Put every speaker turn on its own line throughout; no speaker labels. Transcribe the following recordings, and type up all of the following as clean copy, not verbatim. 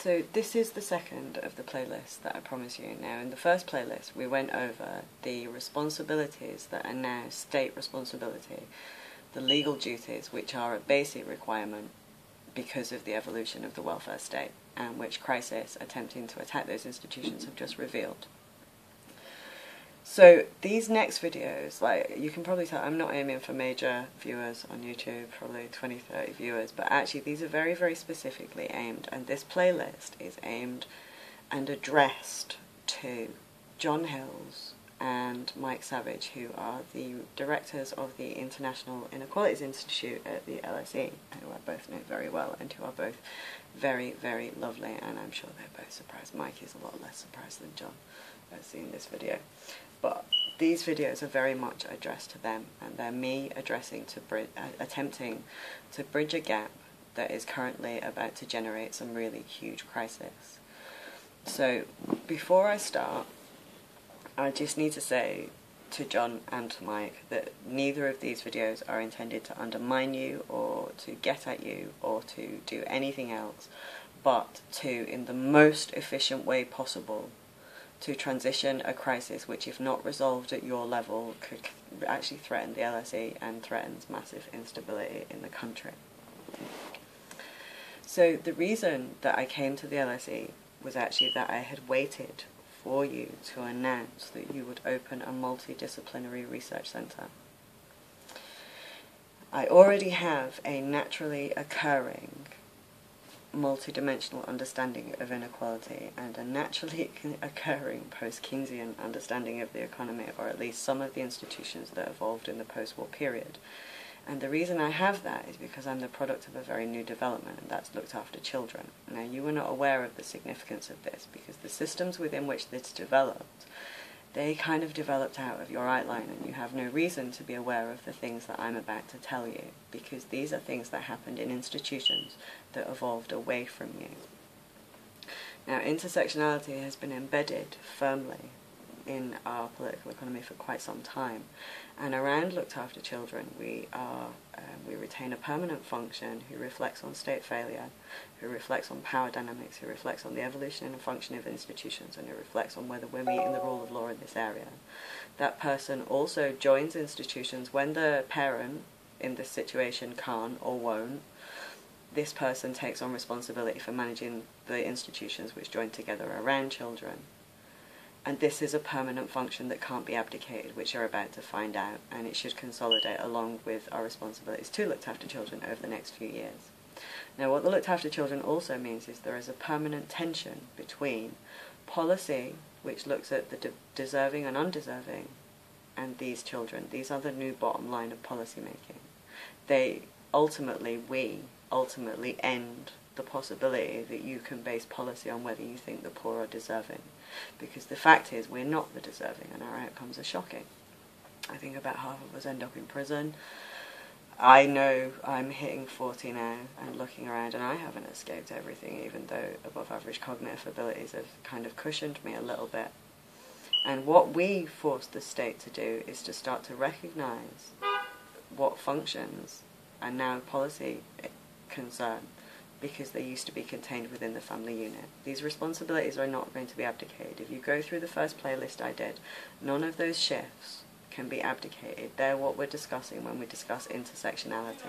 So this is the second of the playlists that I promise you. Now, in the first playlist, we went over the responsibilities that are now state responsibility, the legal duties which are a basic requirement because of the evolution of the welfare state, and which Crisis attempting to attack those institutions have just revealed. So these next videos, like you can probably tell, I'm not aiming for major viewers on YouTube, probably 20-30 viewers, but actually these are very, very specifically aimed, and this playlist is aimed and addressed to John Hills and Mike Savage, who are the directors of the International Inequalities Institute at the LSE, who I both know very well and who are both very, very lovely, and I'm sure they're both surprised. Mike is a lot less surprised than John at seeing this video. But these videos are very much addressed to them, and they're me attempting to bridge a gap that is currently about to generate some really huge crisis. So before I start, I just need to say to John and to Mike that neither of these videos are intended to undermine you or to get at you or to do anything else, but to, in the most efficient way possible, to transition a crisis which, if not resolved at your level, could actually threaten the LSE and threatens massive instability in the country. So the reason that I came to the LSE was actually that I had waited for you to announce that you would open a multidisciplinary research centre. I already have a naturally occurring multidimensional understanding of inequality and a naturally occurring post-Keynesian understanding of the economy, or at least some of the institutions that evolved in the post-war period. And the reason I have that is because I'm the product of a very new development, and that's looked after children. Now, you were not aware of the significance of this because the systems within which this developed, they kind of developed out of your outline, and you have no reason to be aware of the things that I'm about to tell you, because these are things that happened in institutions that evolved away from you. Now, intersectionality has been embedded firmly in our political economy for quite some time, and around looked after children we retain a permanent function who reflects on state failure, who reflects on power dynamics, who reflects on the evolution and function of institutions, and who reflects on whether we're meeting the rule of law in this area. That person also joins institutions when the parent in this situation can't or won't. This person takes on responsibility for managing the institutions which join together around children. And this is a permanent function that can't be abdicated, which you're about to find out, and it should consolidate along with our responsibilities to look after children over the next few years. Now, what the looked after children also means is there is a permanent tension between policy, which looks at the deserving and undeserving, and these children. These are the new bottom line of policy making. We ultimately end the possibility that you can base policy on whether you think the poor are deserving. Because the fact is, we're not the deserving, and our outcomes are shocking. I think about half of us end up in prison. I know I'm hitting 40 now and looking around, and I haven't escaped everything, even though above average cognitive abilities have kind of cushioned me a little bit. And what we force the state to do is to start to recognise what functions are now policy concern, because they used to be contained within the family unit. These responsibilities are not going to be abdicated. If you go through the first playlist I did, none of those shifts can be abdicated. They're what we're discussing when we discuss intersectionality.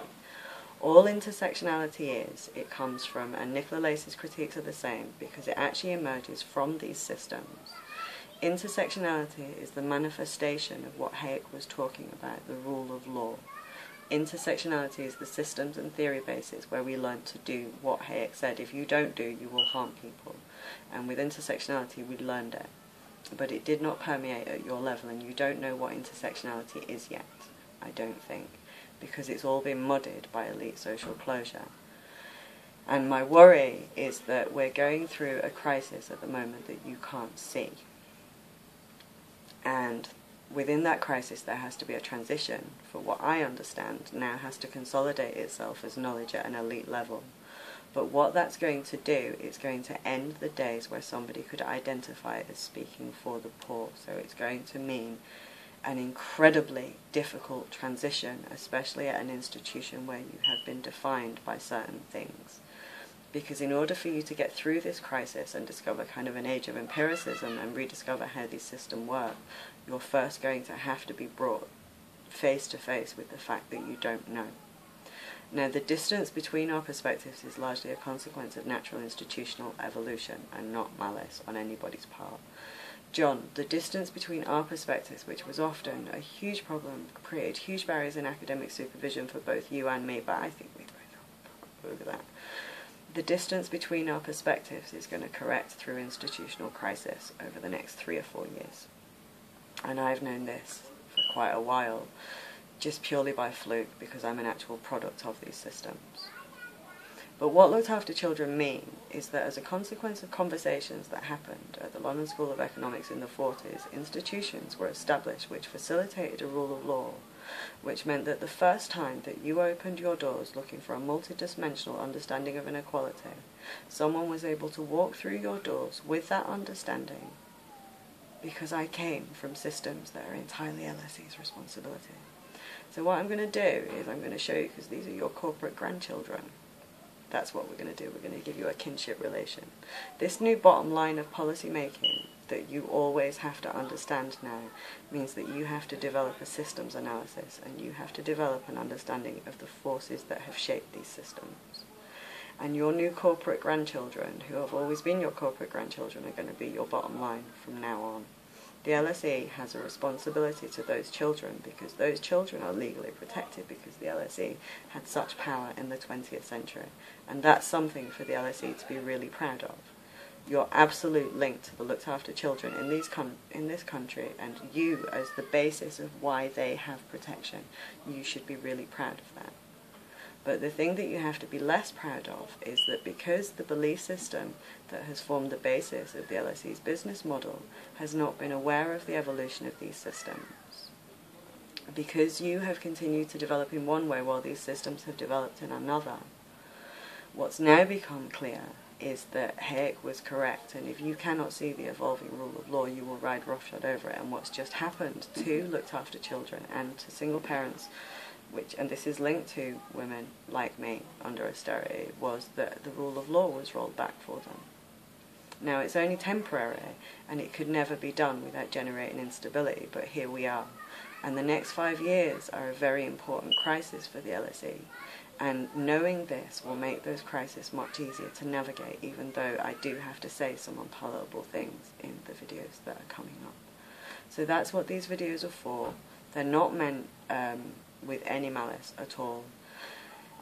All intersectionality is, it comes from, and Nicola Lacey's critiques are the same, because it actually emerges from these systems. Intersectionality is the manifestation of what Hayek was talking about, the rule of law. Intersectionality is the systems and theory basis where we learn to do what Hayek said, if you don't do, you will harm people. And with intersectionality, we learned it. But it did not permeate at your level, and you don't know what intersectionality is yet, I don't think, because it's all been muddied by elite social closure. And my worry is that we're going through a crisis at the moment that you can't see. And within that crisis, there has to be a transition for what I understand now has to consolidate itself as knowledge at an elite level. But what that's going to do is going to end the days where somebody could identify as speaking for the poor. So it's going to mean an incredibly difficult transition, especially at an institution where you have been defined by certain things. Because in order for you to get through this crisis and discover kind of an age of empiricism and rediscover how these systems work, you're first going to have to be brought face to face with the fact that you don't know. Now, the distance between our perspectives is largely a consequence of natural institutional evolution and not malice on anybody's part. John, the distance between our perspectives, which was often a huge problem, created huge barriers in academic supervision for both you and me, but I think we both know over that. The distance between our perspectives is going to correct through institutional crisis over the next 3 or 4 years. And I've known this for quite a while, just purely by fluke, because I'm an actual product of these systems. But what looked after children mean is that as a consequence of conversations that happened at the London School of Economics in the 40s, institutions were established which facilitated a rule of law, which meant that the first time that you opened your doors looking for a multidimensional understanding of inequality, someone was able to walk through your doors with that understanding, because I came from systems that are entirely LSE's responsibility. So what I'm going to do is I'm going to show you, because these are your corporate grandchildren, that's what we're going to do. We're going to give you a kinship relation. This new bottom line of policy making that you always have to understand now means that you have to develop a systems analysis, and you have to develop an understanding of the forces that have shaped these systems. And your new corporate grandchildren, who have always been your corporate grandchildren, are going to be your bottom line from now on. The LSE has a responsibility to those children, because those children are legally protected because the LSE had such power in the 20th century. And that's something for the LSE to be really proud of. Your absolute link to the looked after children in this country, and you as the basis of why they have protection, you should be really proud of that. But the thing that you have to be less proud of is that because the belief system that has formed the basis of the LSE's business model has not been aware of the evolution of these systems, because you have continued to develop in one way while these systems have developed in another, what's now become clear is that Hayek was correct, and if you cannot see the evolving rule of law, you will ride roughshod over it. And what's just happened to looked after children and to single parents, and this is linked to women like me under austerity, was that the rule of law was rolled back for them. Now, it's only temporary, and it could never be done without generating instability, but here we are. And the next 5 years are a very important crisis for the LSE, and knowing this will make those crises much easier to navigate, even though I do have to say some unpalatable things in the videos that are coming up. So that's what these videos are for. They're not meant with any malice at all.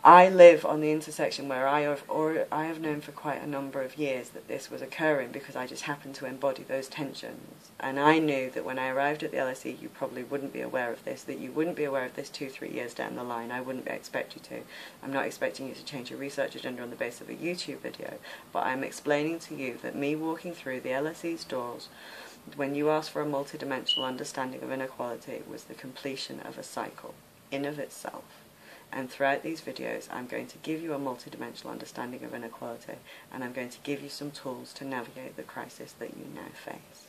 I live on the intersection where I have known for quite a number of years that this was occurring, because I just happened to embody those tensions. And I knew that when I arrived at the LSE, you probably wouldn't be aware of this, that you wouldn't be aware of this 2-3 years down the line. I wouldn't expect you to. I'm not expecting you to change your research agenda on the basis of a YouTube video, but I'm explaining to you that me walking through the LSE's doors when you asked for a multidimensional understanding of inequality was the completion of a cycle in of itself. And throughout these videos, I'm going to give you a multidimensional understanding of inequality, and I'm going to give you some tools to navigate the crisis that you now face.